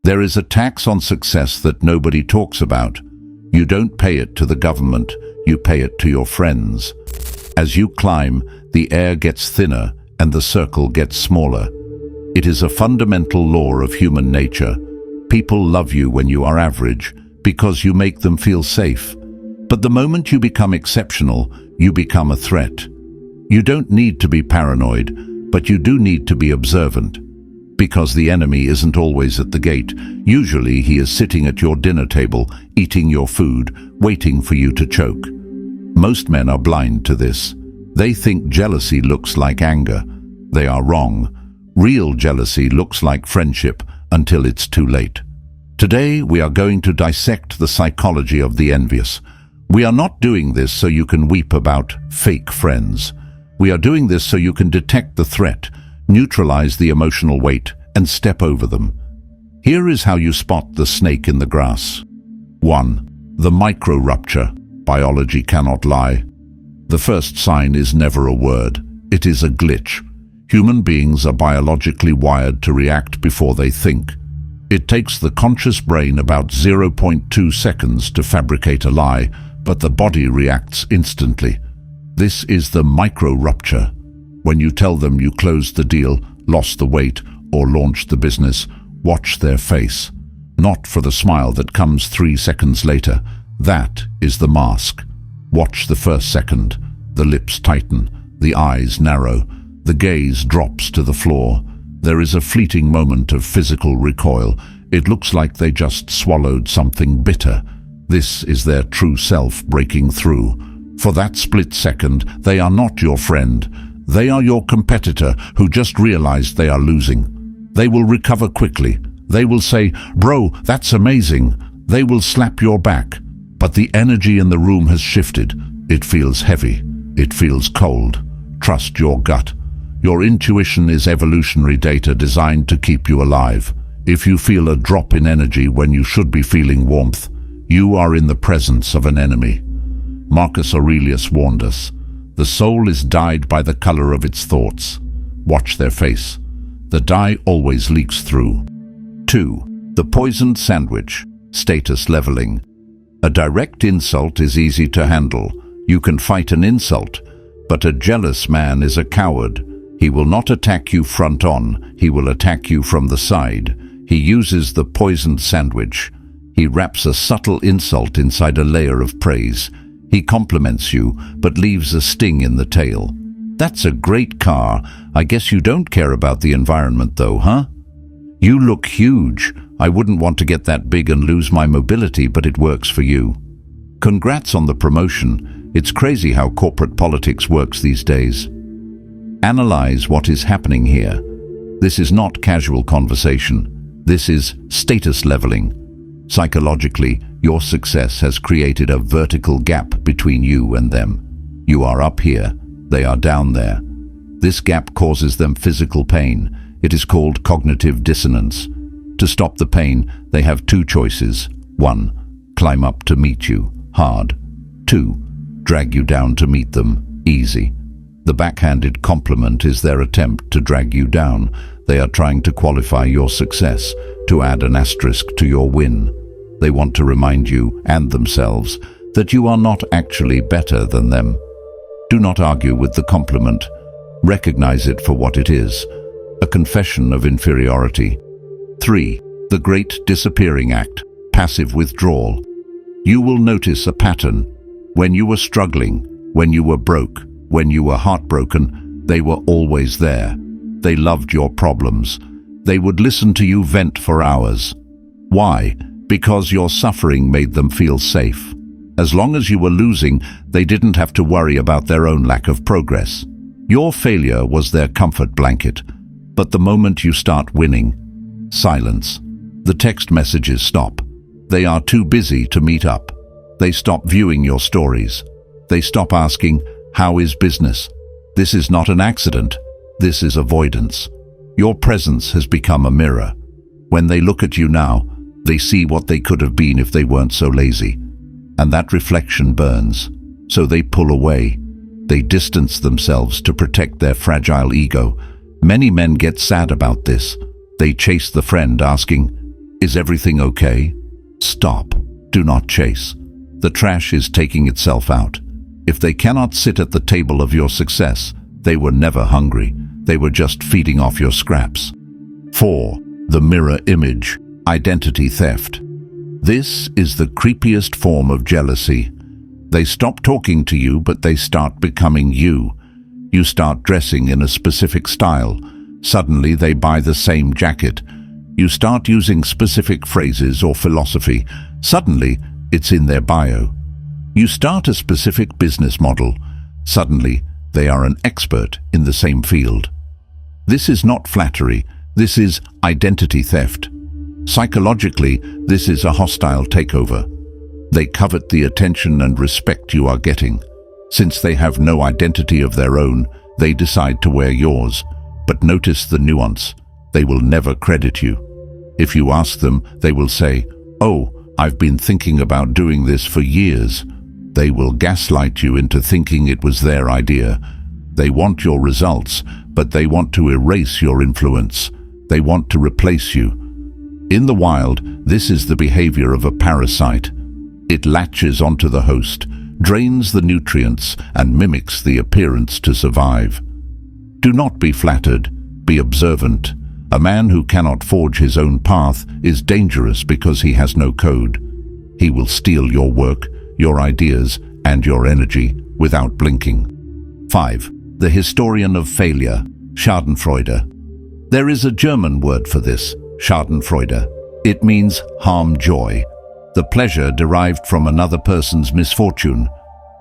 There is a tax on success that nobody talks about. You don't pay it to the government, you pay it to your friends. As you climb, the air gets thinner and the circle gets smaller. It is a fundamental law of human nature. People love you when you are average because you make them feel safe. But the moment you become exceptional, you become a threat. You don't need to be paranoid, but you do need to be observant. Because the enemy isn't always at the gate. Usually he is sitting at your dinner table, eating your food, waiting for you to choke. Most men are blind to this. They think jealousy looks like anger. They are wrong. Real jealousy looks like friendship until it's too late. Today we are going to dissect the psychology of the envious. We are not doing this so you can weep about fake friends. We are doing this so you can detect the threat, neutralize the emotional weight, and step over them. Here is how you spot the snake in the grass. 1. The micro-rupture. Biology cannot lie. The first sign is never a word. It is a glitch. Human beings are biologically wired to react before they think. It takes the conscious brain about 0.2 seconds to fabricate a lie, but the body reacts instantly. This is the micro-rupture. When you tell them you closed the deal, lost the weight, or launched the business, watch their face. Not for the smile that comes 3 seconds later. That is the mask. Watch the first second. The lips tighten, the eyes narrow, the gaze drops to the floor. There is a fleeting moment of physical recoil. It looks like they just swallowed something bitter. This is their true self breaking through. For that split second, they are not your friend. They are your competitor who just realized they are losing. They will recover quickly. They will say, "Bro, that's amazing." They will slap your back. But the energy in the room has shifted. It feels heavy. It feels cold. Trust your gut. Your intuition is evolutionary data designed to keep you alive. If you feel a drop in energy when you should be feeling warmth, you are in the presence of an enemy. Marcus Aurelius warned us, the soul is dyed by the color of its thoughts. Watch their face. The dye always leaks through. 2. The poisoned sandwich. Status leveling. A direct insult is easy to handle. You can fight an insult, but a jealous man is a coward. He will not attack you front on, he will attack you from the side. He uses the poisoned sandwich. He wraps a subtle insult inside a layer of praise. He compliments you, but leaves a sting in the tail. That's a great car. I guess you don't care about the environment though, huh? You look huge. I wouldn't want to get that big and lose my mobility, but it works for you. Congrats on the promotion. It's crazy how corporate politics works these days. Analyze what is happening here. This is not casual conversation. This is status leveling. Psychologically, your success has created a vertical gap between you and them. You are up here, they are down there. This gap causes them physical pain. It is called cognitive dissonance. To stop the pain, they have 2 choices. 1. Climb up to meet you, hard. 2. Drag you down to meet them, easy. The backhanded compliment is their attempt to drag you down. They are trying to qualify your success, to add an asterisk to your win. They want to remind you, and themselves, that you are not actually better than them. Do not argue with the compliment. Recognize it for what it is, a confession of inferiority. 3. The great disappearing act, passive withdrawal. You will notice a pattern. When you were struggling, when you were broke, when you were heartbroken, they were always there. They loved your problems. They would listen to you vent for hours. Why? Because your suffering made them feel safe. As long as you were losing, they didn't have to worry about their own lack of progress. Your failure was their comfort blanket. But the moment you start winning, silence. The text messages stop. They are too busy to meet up. They stop viewing your stories. They stop asking, "How is business?" This is not an accident. This is avoidance. Your presence has become a mirror. When they look at you now, they see what they could have been if they weren't so lazy. And that reflection burns. So they pull away. They distance themselves to protect their fragile ego. Many men get sad about this. They chase the friend asking, Is everything okay? Stop. Do not chase. The trash is taking itself out. If they cannot sit at the table of your success, they were never hungry. They were just feeding off your scraps. 4. The mirror image. Identity theft. This is the creepiest form of jealousy. They stop talking to you, but they start becoming you. You start dressing in a specific style. Suddenly they buy the same jacket. You start using specific phrases or philosophy. Suddenly, it's in their bio. You start a specific business model. Suddenly, they are an expert in the same field. This is not flattery. This is identity theft. Psychologically, this is a hostile takeover. They covet the attention and respect you are getting. Since they have no identity of their own, they decide to wear yours. But notice the nuance. They will never credit you. If you ask them, they will say, "Oh, I've been thinking about doing this for years." They will gaslight you into thinking it was their idea. They want your results, but they want to erase your influence. They want to replace you. In the wild, this is the behavior of a parasite. It latches onto the host, drains the nutrients, and mimics the appearance to survive. Do not be flattered. Be observant. A man who cannot forge his own path is dangerous because he has no code. He will steal your work, your ideas, and your energy without blinking. 5. The historian of failure, Schadenfreude. There is a German word for this, Schadenfreude. It means harm joy, the pleasure derived from another person's misfortune.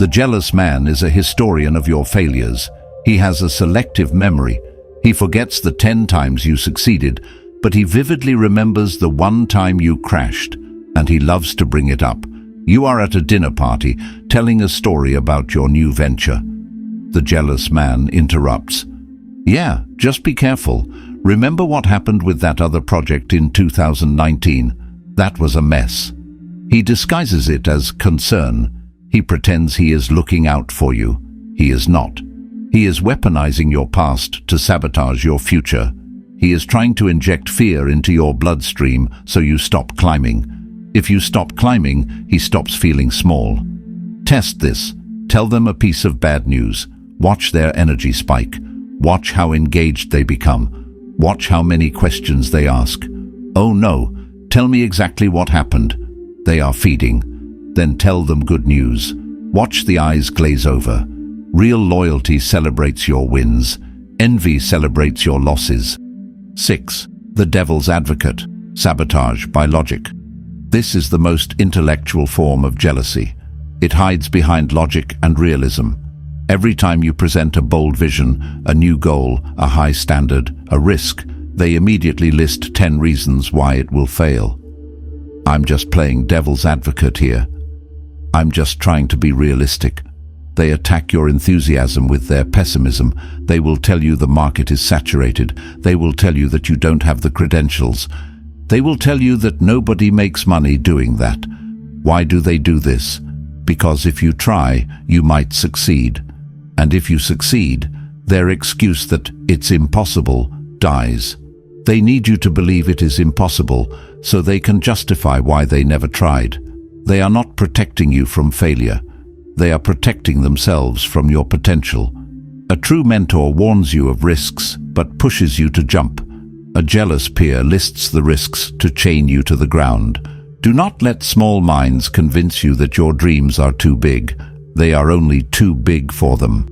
The jealous man is a historian of your failures. He has a selective memory. He forgets the 10 times you succeeded, but he vividly remembers the one time you crashed, and he loves to bring it up. You are at a dinner party, telling a story about your new venture. The jealous man interrupts. "Yeah, just be careful. Remember what happened with that other project in 2019? That was a mess." He disguises it as concern. He pretends he is looking out for you. He is not. He is weaponizing your past to sabotage your future. He is trying to inject fear into your bloodstream so you stop climbing. If you stop climbing, he stops feeling small. Test this. Tell them a piece of bad news. Watch their energy spike. Watch how engaged they become. Watch how many questions they ask. "Oh no, tell me exactly what happened." They are feeding. Then tell them good news. Watch the eyes glaze over. Real loyalty celebrates your wins. Envy celebrates your losses. 6. The devil's advocate, sabotage by logic. This is the most intellectual form of jealousy. It hides behind logic and realism. Every time you present a bold vision, a new goal, a high standard, a risk, they immediately list 10 reasons why it will fail. I'm just playing devil's advocate here. I'm just trying to be realistic. They attack your enthusiasm with their pessimism. They will tell you the market is saturated. They will tell you that you don't have the credentials. They will tell you that nobody makes money doing that. Why do they do this? Because if you try, you might succeed. And if you succeed, their excuse that it's impossible dies. They need you to believe it is impossible so they can justify why they never tried. They are not protecting you from failure. They are protecting themselves from your potential. A true mentor warns you of risks, but pushes you to jump. A jealous peer lists the risks to chain you to the ground. Do not let small minds convince you that your dreams are too big. They are only too big for them.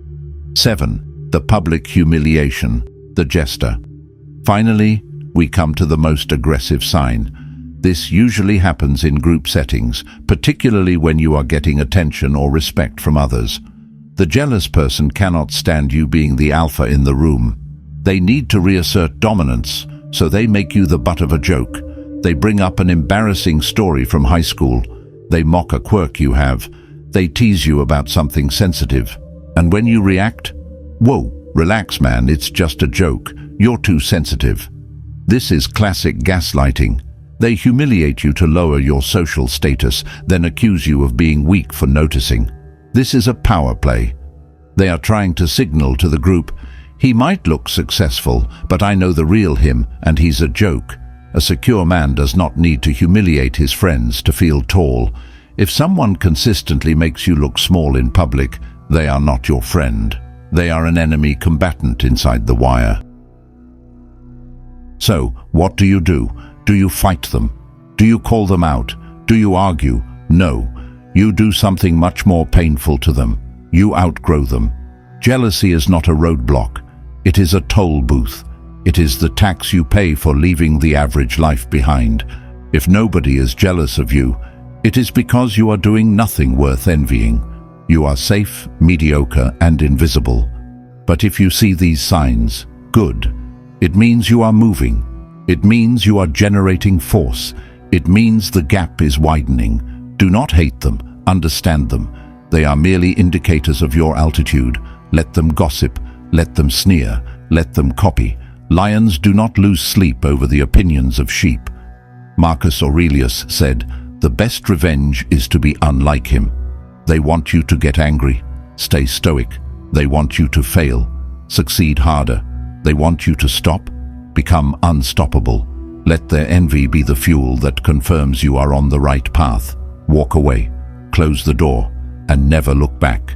7. The public humiliation, the jester. Finally, we come to the most aggressive sign. This usually happens in group settings, particularly when you are getting attention or respect from others. The jealous person cannot stand you being the alpha in the room. They need to reassert dominance, so they make you the butt of a joke. They bring up an embarrassing story from high school. They mock a quirk you have. They tease you about something sensitive. And when you react, "Whoa, relax man, it's just a joke. You're too sensitive." This is classic gaslighting. They humiliate you to lower your social status, then accuse you of being weak for noticing. This is a power play. They are trying to signal to the group, "He might look successful, but I know the real him, and he's a joke." A secure man does not need to humiliate his friends to feel tall. If someone consistently makes you look small in public, they are not your friend. They are an enemy combatant inside the wire. So, what do? Do you fight them? Do you call them out? Do you argue? No. You do something much more painful to them. You outgrow them. Jealousy is not a roadblock. It is a toll booth. It is the tax you pay for leaving the average life behind. If nobody is jealous of you, it is because you are doing nothing worth envying. You are safe, mediocre, and invisible. But if you see these signs, good. It means you are moving. It means you are generating force. It means the gap is widening. Do not hate them. Understand them. They are merely indicators of your altitude. Let them gossip. Let them sneer. Let them copy. Lions do not lose sleep over the opinions of sheep. Marcus Aurelius said, "The best revenge is to be unlike him." They want you to get angry. Stay stoic. They want you to fail. Succeed harder. They want you to stop. Become unstoppable. Let their envy be the fuel that confirms you are on the right path. Walk away. Close the door. And never look back.